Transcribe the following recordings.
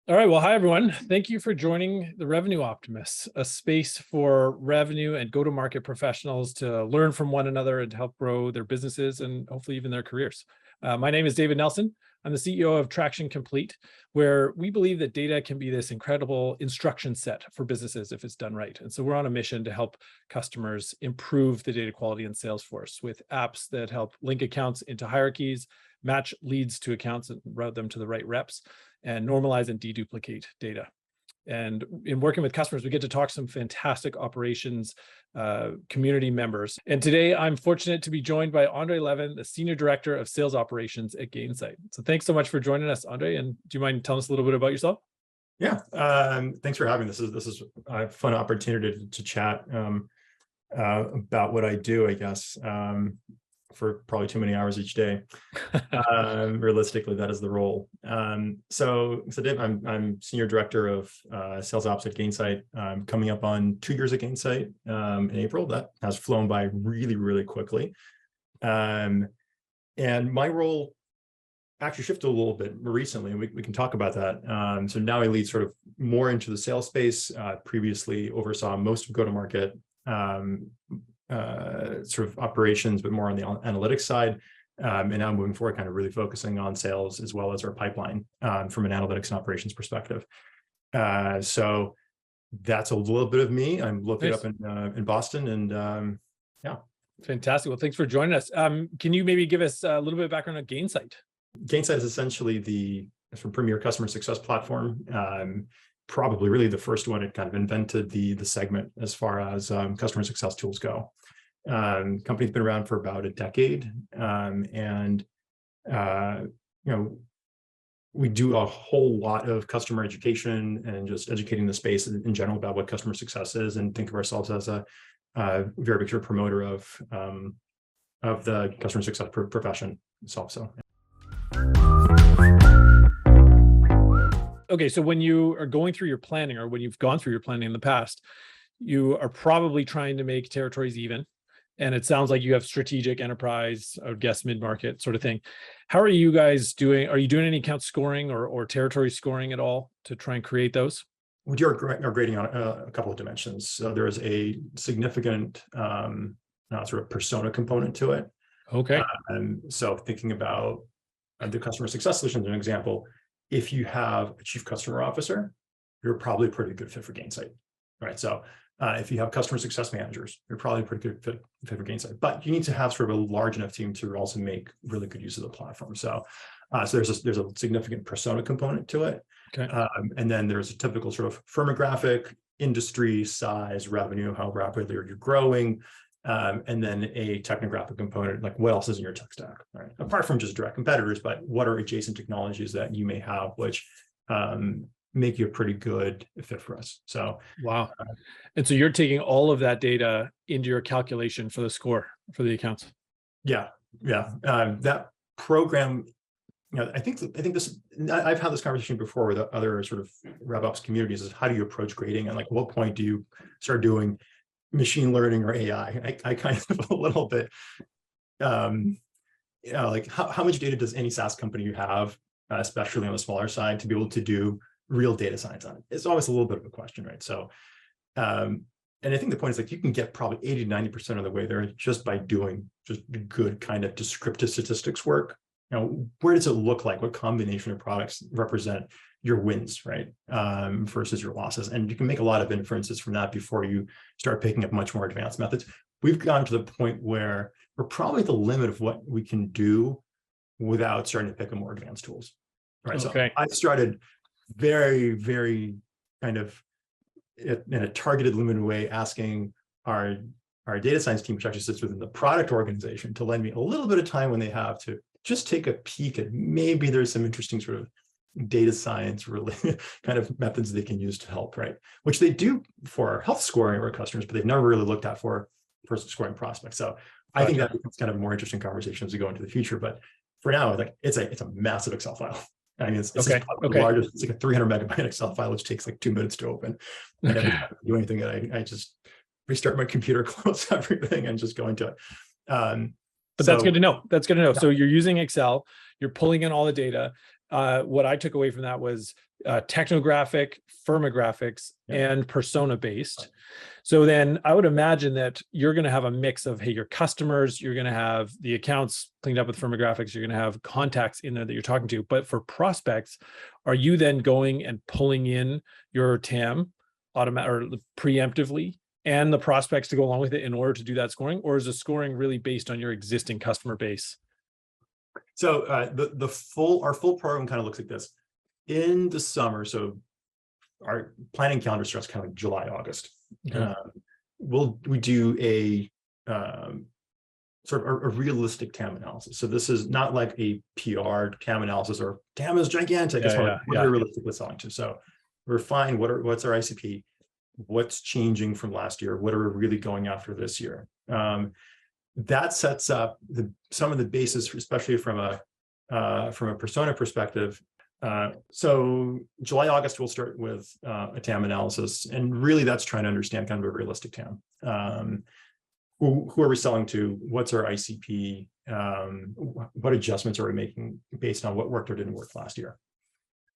All right. Well, hi, everyone. Thank you for joining the Revenue Optimists, a space for revenue and go-to-market professionals to learn from one another and to help grow their businesses and hopefully even their careers. My name is David Nelson. I'm the CEO of Traction Complete, where we believe that data can be this incredible instruction set for businesses if it's done right. And so we're on a mission to help customers improve the data quality in Salesforce with apps that help link accounts into hierarchies, match leads to accounts and route them to the right reps, and normalize and deduplicate data. And in working with customers, we get to talk to some fantastic operations community members. And today I'm fortunate to be joined by Andrey Levin, the Senior Director of Sales Operations at Gainsight. So thanks so much for joining us, Andrey. And do you mind telling us a little bit about yourself? Yeah, thanks for having this. This is a fun opportunity to chat about what I do, I guess, for probably too many hours each day. Realistically, that is the role. So Dave, I'm Senior Director of Sales Ops at Gainsight. I'm coming up on 2 years at Gainsight in April. That has flown by really, really quickly. And my role actually shifted a little bit recently, and we can talk about that. So now I lead sort of more into the sales space. Previously oversaw most of go-to-market sort of operations, but more on the analytics side. And now moving forward, kind of really focusing on sales as well as our pipeline from an analytics and operations perspective. So that's a little bit of me. I'm located up in Boston, and yeah. Fantastic. Well, thanks for joining us. Can you maybe give us a little bit of background on Gainsight? Gainsight is essentially the premier customer success platform. Probably really the first one. It kind of invented the segment as far as customer success tools go. Company's been around for about a decade, and we do a whole lot of customer education and just educating the space in general about what customer success is, and think of ourselves as a very big promoter of the customer success profession itself. So. Okay, so when you are going through your planning, or when you've gone through your planning in the past, you are probably trying to make territories even. And it sounds like you have strategic, enterprise, I would guess mid-market sort of thing. How are you guys doing? Are you doing any account scoring or territory scoring at all to try and create those? We do our grading on a couple of dimensions. So there is a significant sort of persona component to it. Okay. So thinking about the customer success solution as an example, if you have a chief customer officer, you're probably a pretty good fit for Gainsight, right? So if you have customer success managers, you're probably a pretty good fit for Gainsight. But you need to have sort of a large enough team to also make really good use of the platform. So, there's a significant persona component to it. Okay. And then there's a typical sort of firmographic, industry, size, revenue, how rapidly are you growing, and then a technographic component, like what else is in your tech stack, right? Apart from just direct competitors, but what are adjacent technologies that you may have, which make you a pretty good fit for us. So wow. And so you're taking all of that data into your calculation for the score for the accounts. Yeah. That program, I think this, I've had this conversation before with other sort of RevOps communities, is how do you approach grading, and like what point do you start doing machine learning or AI? I kind of a little bit, like how much data does any SaaS company you have, especially on the smaller side, to be able to do real data science on it? It's always a little bit of a question, right? So, and I think the point is like you can get probably 80-90% of the way there just by doing just good kind of descriptive statistics work. Where does it look like? What combination of products represent your wins, right? Versus your losses. And you can make a lot of inferences from that before you start picking up much more advanced methods. We've gotten to the point where we're probably at the limit of what we can do without starting to pick up more advanced tools, right? Okay. So I started very, very kind of in a targeted, limited way, asking our data science team, which actually sits within the product organization, to lend me a little bit of time when they have to just take a peek at maybe there's some interesting sort of data science related kind of methods they can use to help, right? Which they do for health scoring of our customers, but they've never really looked at for scoring prospects. So I think that becomes kind of a more interesting conversation as we go into the future. But for now, like it's a massive Excel file. I mean, it's the largest. It's like a 300 megabyte Excel file, which takes like 2 minutes to open. And every time I do anything, I just restart my computer, close everything, and just go into it. But that's good to know. That's good to know. Yeah. So you're using Excel, you're pulling in all the data. what I took away from that was technographic, firmographics, and persona based. So then I would imagine that you're going to have a mix of, hey, your customers, you're going to have the accounts cleaned up with firmographics, you're going to have contacts in there that you're talking to. But for prospects, are you then going and pulling in your TAM or preemptively and the prospects to go along with it in order to do that scoring? Or is the scoring really based on your existing customer base? So our full program kind of looks like this. In the summer, so our planning calendar starts kind of like July, August. Okay. We do a sort of a realistic TAM analysis. So this is not like a PR TAM analysis or TAM is gigantic. It's more like what are we realistically selling to. So we're fine. What's our ICP? What's changing from last year? What are we really going after this year? That sets up some of the basis, especially from a persona perspective. So July, August, we'll start with a TAM analysis, and really that's trying to understand kind of a realistic TAM. Who are we selling to? What's our ICP? What adjustments are we making based on what worked or didn't work last year?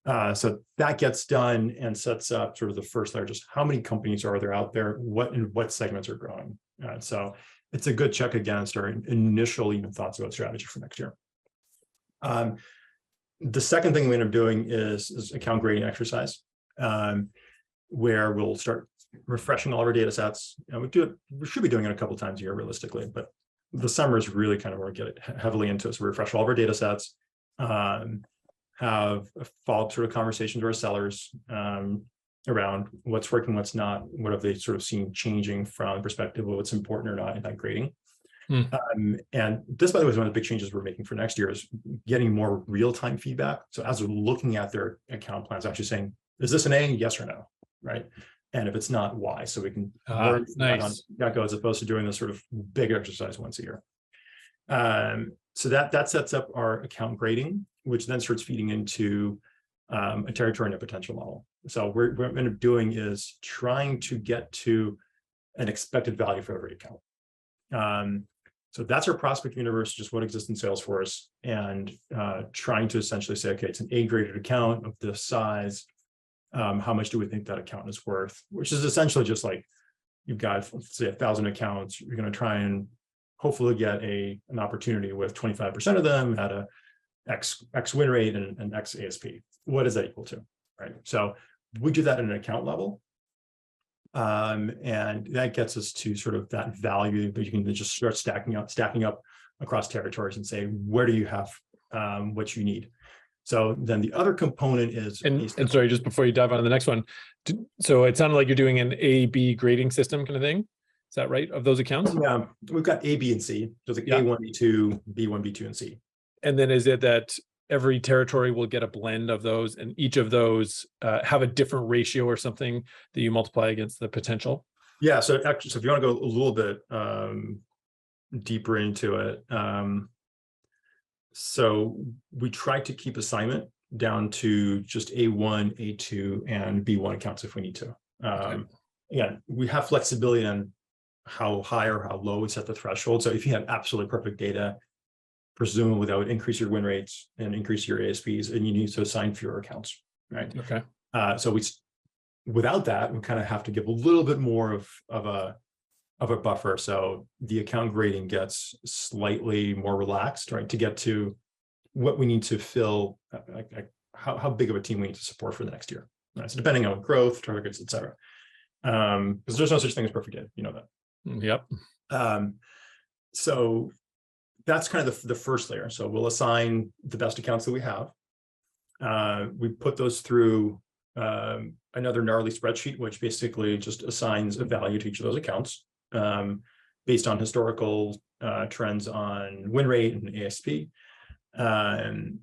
So that gets done and sets up sort of the first layer, just how many companies are there out there? What segments are growing? So it's a good check against our initial even thoughts about strategy for next year. The second thing we end up doing is account grading exercise, where we'll start refreshing all of our data sets. And we should be doing it a couple of times a year realistically, but the summer is really kind of where we get it heavily into it. So we refresh all of our data sets, have a follow-up sort of conversations with our sellers around what's working, what's not, what have they sort of seen changing from the perspective of what's important or not in that grading. And this, by the way, is one of the big changes we're making for next year is getting more real-time feedback. So as we're looking at their account plans, actually saying, is this an A, yes or no, right? And if it's not, why? So we can learn on that as opposed to doing this sort of big exercise once a year. So that sets up our account grading, which then starts feeding into a territory and a potential model. So what we end up doing is trying to get to an expected value for every account. So that's our prospect universe, just what exists in Salesforce, and trying to essentially say, okay, it's an A-graded account of this size. How much do we think that account is worth? Which is essentially just like you've got, say, 1,000 accounts. You're going to try and hopefully get an opportunity with 25% of them at a X win rate and an X ASP. What is that equal to, right? So we do that at an account level. And that gets us to sort of that value, but you can just start stacking up across territories and say, where do you have what you need? So then the other component is, and sorry, just before you dive on to the next one. So it sounded like you're doing an A/B grading system kind of thing. Is that right? Of those accounts? Yeah, we've got A, B, and C. So it's like A1, B2, B1, B2, and C. And then is it that every territory will get a blend of those, and each of those have a different ratio or something that you multiply against the potential? Yeah. So actually, if you want to go a little bit deeper into it, so we try to keep assignment down to just A1, A2, and B1 accounts if we need to. Again, we have flexibility on how high or how low we set the threshold. So if you have absolutely perfect data, presumably that would increase your win rates and increase your ASPs, and you need to assign fewer accounts, right? Okay. So without that, we kind of have to give a little bit more of a buffer. So the account grading gets slightly more relaxed, right? To get to what we need to fill, how big of a team we need to support for the next year. Right? So depending on growth, targets, et cetera. Because there's no such thing as perfect data, you know that. Yep. So that's kind of the first layer. So we'll assign the best accounts that we have. We put those through another gnarly spreadsheet, which basically just assigns a value to each of those accounts based on historical trends on win rate and ASP. And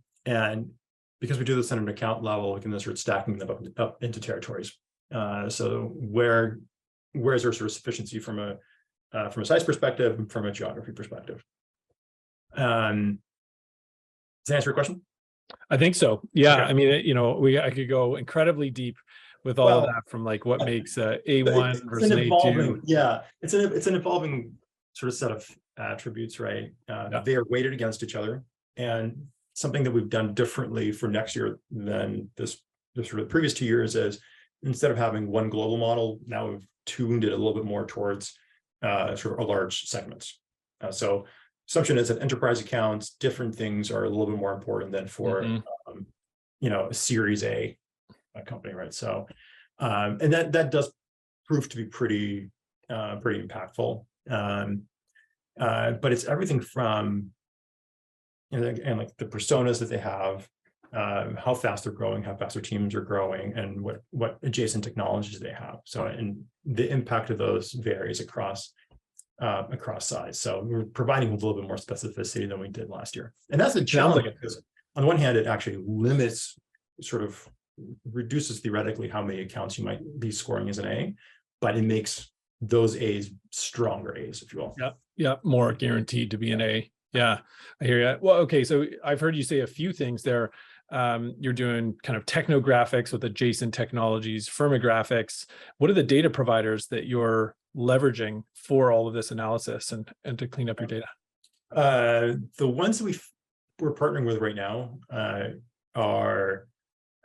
because we do this at an account level, we can then start stacking them up into territories. So where's there sort of sufficiency from a size perspective and from a geography perspective? Does that answer your question? I think so. Yeah. Okay. I mean, I could go incredibly deep with all of that, from like what makes A1 versus A2. Yeah, it's an evolving sort of set of attributes, right? They are weighted against each other, and something that we've done differently for next year than this sort of previous 2 years is, instead of having one global model, now we've tuned it a little bit more towards sort of a large segments. So assumption is that enterprise accounts, different things are a little bit more important than for a Series A company, right? So and that does prove to be pretty impactful. But it's everything from and like the personas that they have, how fast they're growing, how fast their teams are growing, and what adjacent technologies they have. So, and the impact of those varies across size. So we're providing a little bit more specificity than we did last year. And that's a challenge, because on the one hand, it actually limits, sort of reduces theoretically how many accounts you might be scoring as an A, but it makes those A's stronger A's, if you will. Yeah, more guaranteed to be an A. Yeah, I hear you. Well, okay, so I've heard you say a few things there. You're doing kind of technographics with adjacent technologies, firmographics. What are the data providers that you're leveraging for all of this analysis and to clean up your data? The ones that we're partnering with right now are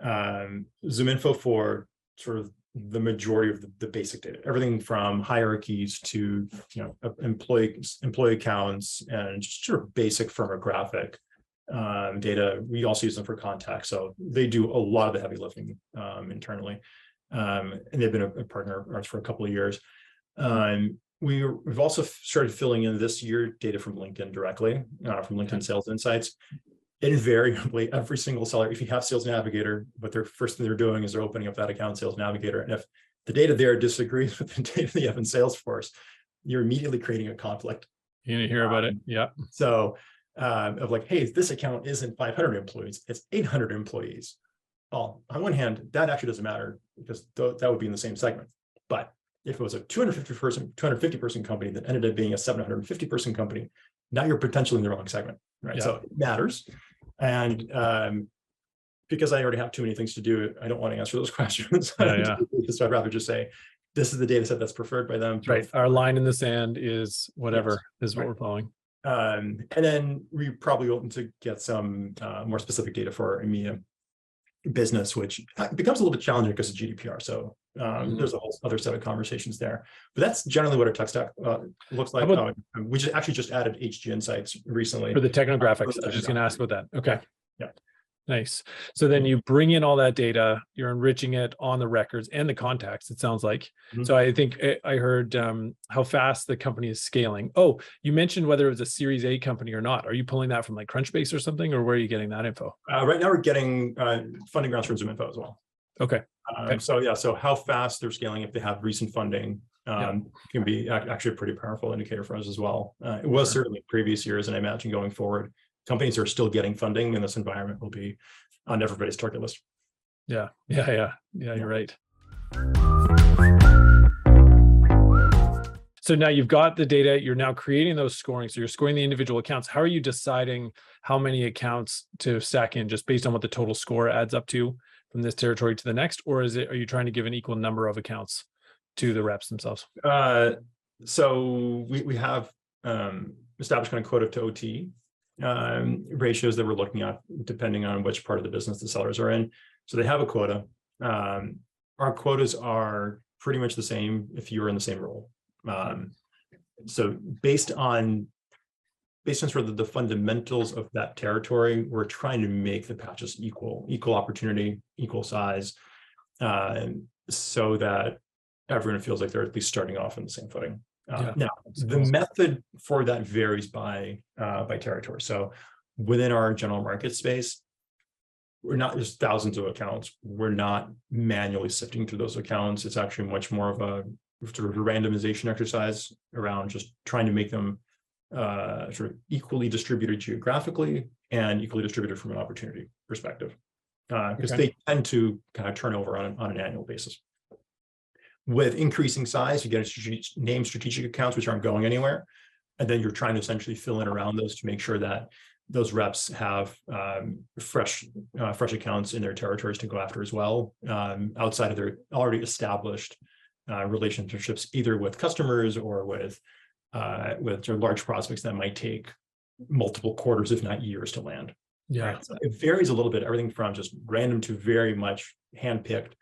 ZoomInfo for sort of the majority of the basic data, everything from hierarchies to employee accounts and just sort of basic firmographic data. We also use them for contact, so they do a lot of the heavy lifting internally, and they've been a partner of ours for a couple of years. We've also started filling in this year data from LinkedIn directly, from LinkedIn Sales Insights. Invariably, every single seller, if you have Sales Navigator, but their first thing they're doing is they're opening up that account, Sales Navigator, and if the data there disagrees with the data that you have in Salesforce, you're immediately creating a conflict. You're gonna hear about it. Yeah. So of like, hey, this account isn't 500 employees, it's 800 employees. Well, on one hand, that actually doesn't matter, because that would be in the same segment. But if it was a 250 person company that ended up being a 750 person company, now you're potentially in the wrong segment, right? Yeah. So it matters. And because I already have too many things to do, I don't want to answer those questions. So I'd rather just say, this is the data set that's preferred by them. Right. Our line in the sand is whatever is what we're following. And then we probably open to get some more specific data for our EMEA business, which becomes a little bit challenging because of GDPR. So there's a whole other set of conversations there. But that's generally what our tech stack looks like. We just added HG Insights recently. For the technographics. I was just going to ask about that. Okay. Yeah. Nice. So then you bring in all that data, you're enriching it on the records and the contacts, it sounds like. So I think I heard how fast the company is scaling. Oh, you mentioned whether it was a Series A company or not. Are you pulling that from like Crunchbase or something, or where are you getting that info? Right now we're getting funding rounds from ZoomInfo as well. Okay. So how fast they're scaling, if they have recent funding, can be actually a pretty powerful indicator for us as well. It was certainly previous years, and I imagine going forward, companies who are still getting funding in this environment will be on everybody's target list. Yeah, you're right. So now you've got the data, you're now creating those scoring. So you're scoring the individual accounts. How are you deciding how many accounts to stack in, just based on what the total score adds up to from this territory to the next? Or are you trying to give an equal number of accounts to the reps themselves? So we have established kind of quota to OT ratios that we're looking at depending on which part of the business the sellers are in. So they have a quota. Our quotas are pretty much the same if you were in the same role. So based on sort of the fundamentals of that territory, we're trying to make the patches equal opportunity, equal size, so that everyone feels like they're at least starting off on the same footing. Now, the method for that varies by territory. So within our general market space, we're not just thousands of accounts. We're not manually sifting through those accounts. It's actually much more of a sort of a randomization exercise around just trying to make them sort of equally distributed geographically and equally distributed from an opportunity perspective, because they tend to kind of turn over on an annual basis. With increasing size, you get named strategic accounts, which aren't going anywhere. And then you're trying to essentially fill in around those to make sure that those reps have fresh accounts in their territories to go after as well, outside of their already established relationships, either with customers or with sort of large prospects that might take multiple quarters, if not years, to land. Yeah. Right? So it varies a little bit, everything from just random to very much handpicked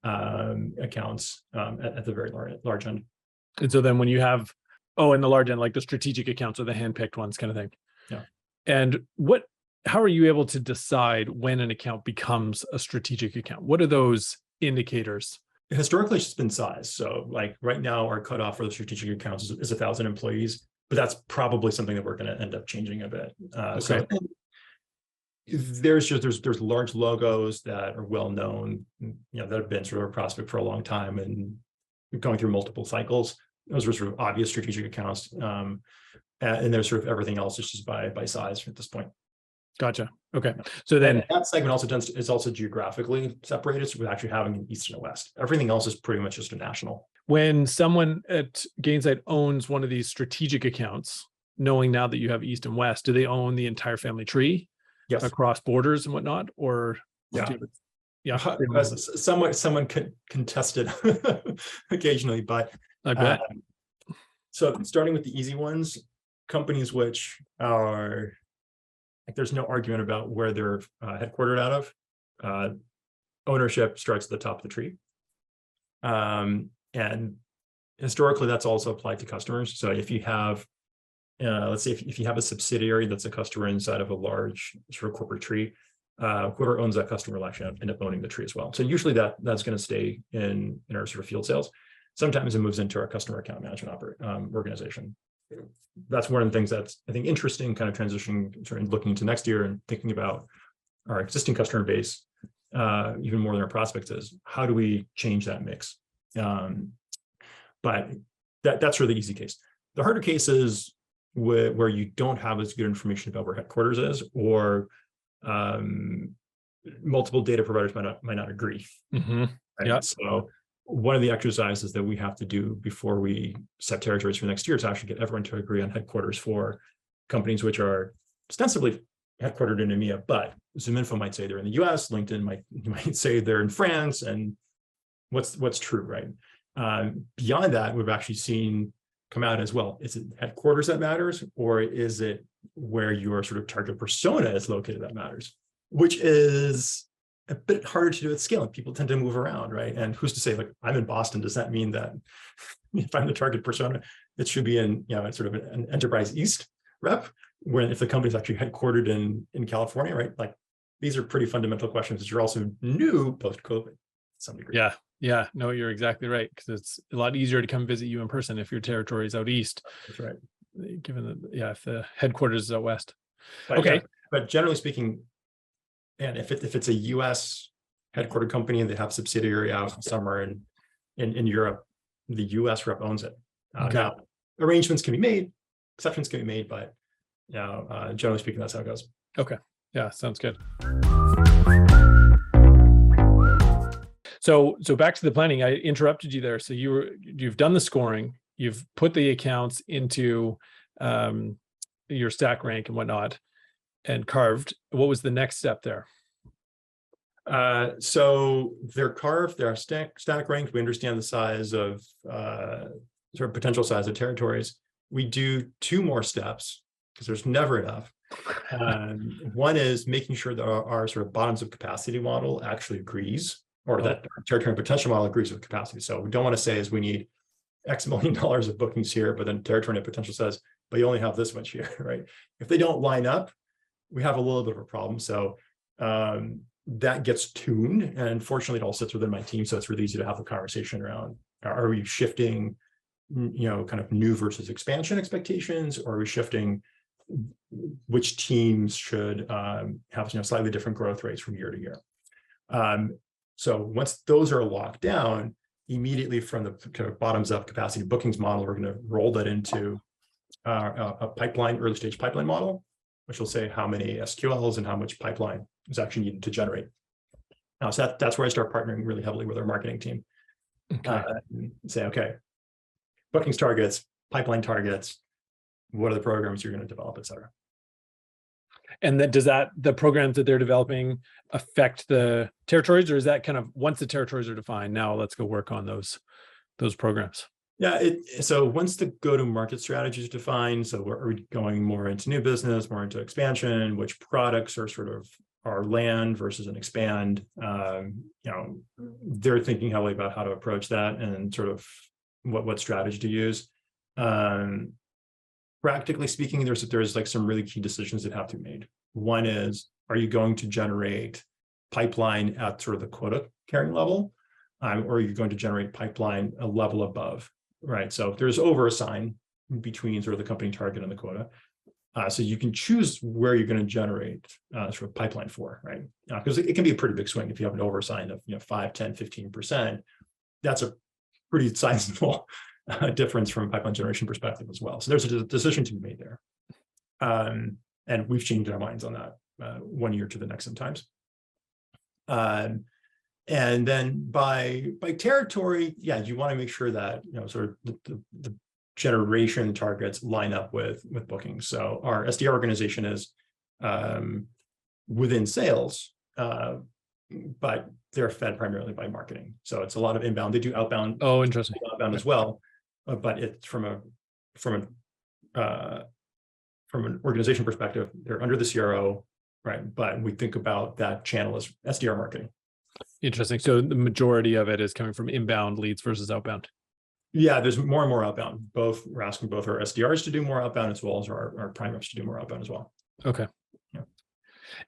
accounts at the very large end. And so then when you have, in the large end, like the strategic accounts or the handpicked ones kind of thing. Yeah. And how are you able to decide when an account becomes a strategic account? What are those indicators? Historically, it's just been size. So like right now, our cutoff for the strategic accounts is 1,000 employees, but that's probably something that we're going to end up changing a bit. So there's large logos that are well known, that have been sort of a prospect for a long time and going through multiple cycles. Those are sort of obvious strategic accounts, and there's sort of everything else is just by size at this point. Gotcha. Okay. So then and that segment also is also geographically separated. So we're actually having an east and a west. Everything else is pretty much just a national. When someone at Gainsight owns one of these strategic accounts, knowing now that you have east and west, do they own the entire family tree? Yes. Across borders and whatnot, or someone contested occasionally, but I bet. So starting with the easy ones, companies which are like there's no argument about where they're headquartered out of. Ownership starts at the top of the tree, and historically that's also applied to customers. So if you have let's say if you have a subsidiary that's a customer inside of a large sort of corporate tree, whoever owns that customer will actually end up owning the tree as well. So usually that's going to stay in our sort of field sales. Sometimes it moves into our customer account management organization. That's one of the things that's, I think, interesting, kind of transitioning, sort of looking into next year and thinking about our existing customer base, even more than our prospects, is how do we change that mix? But that's really the easy case. The harder case is where you don't have as good information about where headquarters is, or multiple data providers might not agree. Mm-hmm. Right? Yeah. So one of the exercises that we have to do before we set territories for next year is actually get everyone to agree on headquarters for companies which are ostensibly headquartered in EMEA, but ZoomInfo might say they're in the US, LinkedIn might say they're in France, and what's true, right? Beyond that, we've actually seen come out as well. Is it headquarters that matters, or is it where your sort of target persona is located that matters? Which is a bit harder to do at scale, and people tend to move around, right? And who's to say, like, I'm in Boston, does that mean that if I'm the target persona, it should be in, sort of an enterprise East rep, when if the company's actually headquartered in California, right? Like, these are pretty fundamental questions that you're also new post-COVID to some degree. Yeah, no, you're exactly right, because it's a lot easier to come visit you in person if your territory is out east. That's right. Given that, if the headquarters is out west. But but generally speaking, and if it's a U.S. headquartered company and they have subsidiary out somewhere in Europe, the U.S. rep owns it. Now, arrangements can be made, exceptions can be made, but generally speaking, that's how it goes. Okay, yeah, sounds good. So back to the planning. I interrupted you there. So you've done the scoring, you've put the accounts into your stack rank and whatnot, and carved. What was the next step there? So they're carved, they're stack ranked. We understand the size of sort of potential size of territories. We do two more steps because there's never enough. One is making sure that our sort of bottoms up capacity model actually agrees, or that our territory potential model agrees with capacity. So we don't want to say is we need X million dollars of bookings here, but then territory net potential says, but you only have this much here, right? If they don't line up, we have a little bit of a problem. So that gets tuned, and unfortunately it all sits within my team. So it's really easy to have a conversation around, are we shifting, kind of new versus expansion expectations, or are we shifting which teams should have slightly different growth rates from year to year. So once those are locked down, immediately from the kind of bottoms up capacity bookings model, we're going to roll that into a pipeline, early stage pipeline model, which will say how many SQLs and how much pipeline is actually needed to generate. So that's where I start partnering really heavily with our marketing team. Say, okay, bookings targets, pipeline targets, what are the programs you're going to develop, et cetera. And then does the programs that they're developing affect the territories, or is that kind of once the territories are defined, now let's go work on those programs? Yeah, so once the go-to-market strategy is defined, so are we going more into new business, more into expansion, which products are sort of our land versus an expand, they're thinking heavily about how to approach that and sort of what strategy to use. Practically speaking, there's like some really key decisions that have to be made. One is, are you going to generate pipeline at sort of the quota carrying level, or are you going to generate pipeline a level above? Right. So there's overassign between sort of the company target and the quota. So you can choose where you're going to generate sort of pipeline for, right? Because it can be a pretty big swing if you have an overassign of 5, 10, 15%. That's a pretty sizable difference from a pipeline generation perspective as well. So there's a decision to be made there. And we've changed our minds on that 1 year to the next sometimes. And then by territory, yeah, you want to make sure that sort of the generation targets line up with bookings. So our SDR organization is within sales, but they're fed primarily by marketing. So it's a lot of inbound. They do outbound. Oh, interesting. Outbound as well, but it's from an organization perspective, they're under the CRO, right? But we think about that channel as SDR marketing. Interesting. So the majority of it is coming from inbound leads versus outbound. Yeah, there's more and more outbound. We're asking both our SDRs to do more outbound as well as our prime reps to do more outbound as well. Okay. Yeah.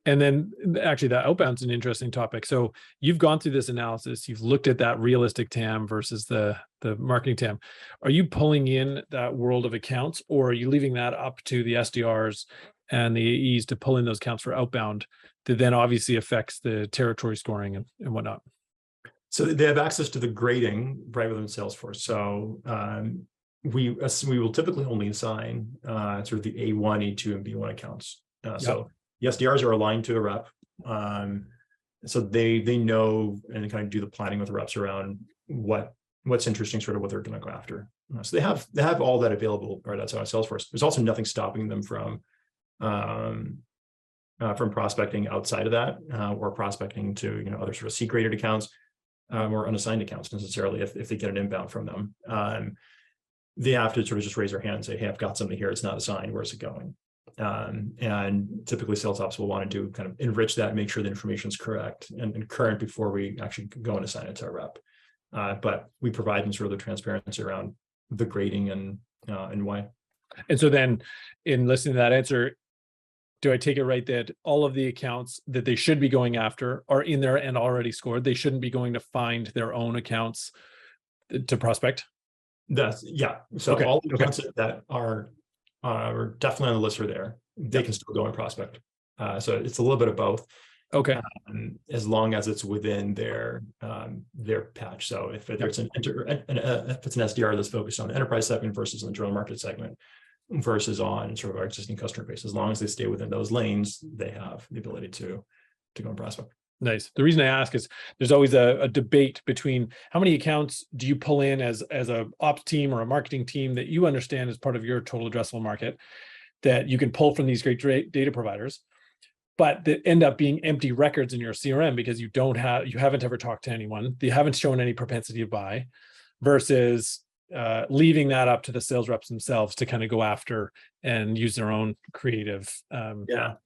And then actually that outbound's an interesting topic. So you've gone through this analysis, you've looked at that realistic TAM versus the marketing TAM. Are you pulling in that world of accounts, or are you leaving that up to the SDRs and the AEs to pull in those accounts for outbound that then obviously affects the territory scoring and whatnot? So they have access to the grading right within Salesforce. So we will typically only assign sort of the A1, A2, and B1 accounts. So the SDRs are aligned to a rep. So they know and kind of do the planning with the reps around what's interesting, sort of what they're going to go after. So they have all that available right outside of Salesforce. There's also nothing stopping them from prospecting outside of that, or prospecting to other sort of C-graded accounts. Or unassigned accounts necessarily if they get an inbound from them. They have to sort of just raise their hand and say, hey, I've got something here. It's not assigned. Where's it going? And typically sales ops will want to do kind of enrich that, make sure the information is correct and current before we actually go and assign it to our rep. But we provide them sort of the transparency around the grading and why. And so then in listening to that answer, do I take it right that all of the accounts that they should be going after are in there and already scored? They shouldn't be going to find their own accounts to prospect? Yeah. So okay. all the accounts that are definitely on the list are there. They can still go and prospect. So it's a little bit of both. Okay. As long as it's within their patch. So if it's an SDR that's focused on the enterprise segment versus on the general market segment, versus on sort of our existing customer base, as long as they stay within those lanes, they have the ability to go and prospect. Nice. The reason I ask is there's always a debate between how many accounts do you pull in as a ops team or a marketing team that you understand as part of your total addressable market that you can pull from these great data providers, but that end up being empty records in your CRM because you haven't ever talked to anyone, you haven't shown any propensity to buy, versus leaving that up to the sales reps themselves to kind of go after and use their own creative.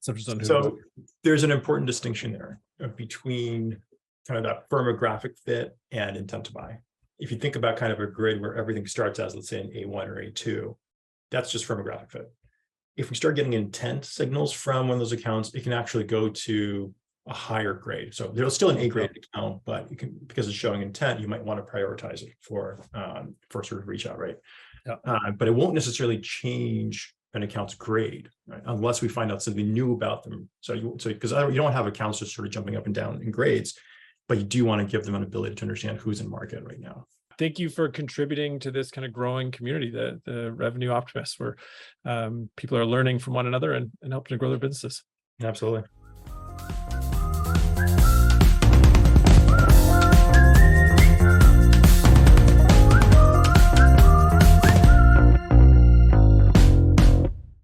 So there's an important distinction there between kind of that firmographic fit and intent to buy. If you think about kind of a grid where everything starts as, let's say, an A1 or A2, that's just firmographic fit. If we start getting intent signals from one of those accounts, it can actually go to a higher grade. So there's still an A-graded account, but you can, because it's showing intent, you might want to prioritize it for sort of reach out rate. But it won't necessarily change an account's grade, right? Unless we find out something new about them. So because you don't have accounts just sort of jumping up and down in grades, but you do want to give them an ability to understand who's in market right now. Thank you for contributing to this kind of growing community, the Revenue Optimists, where people are learning from one another and helping to grow their businesses. Absolutely.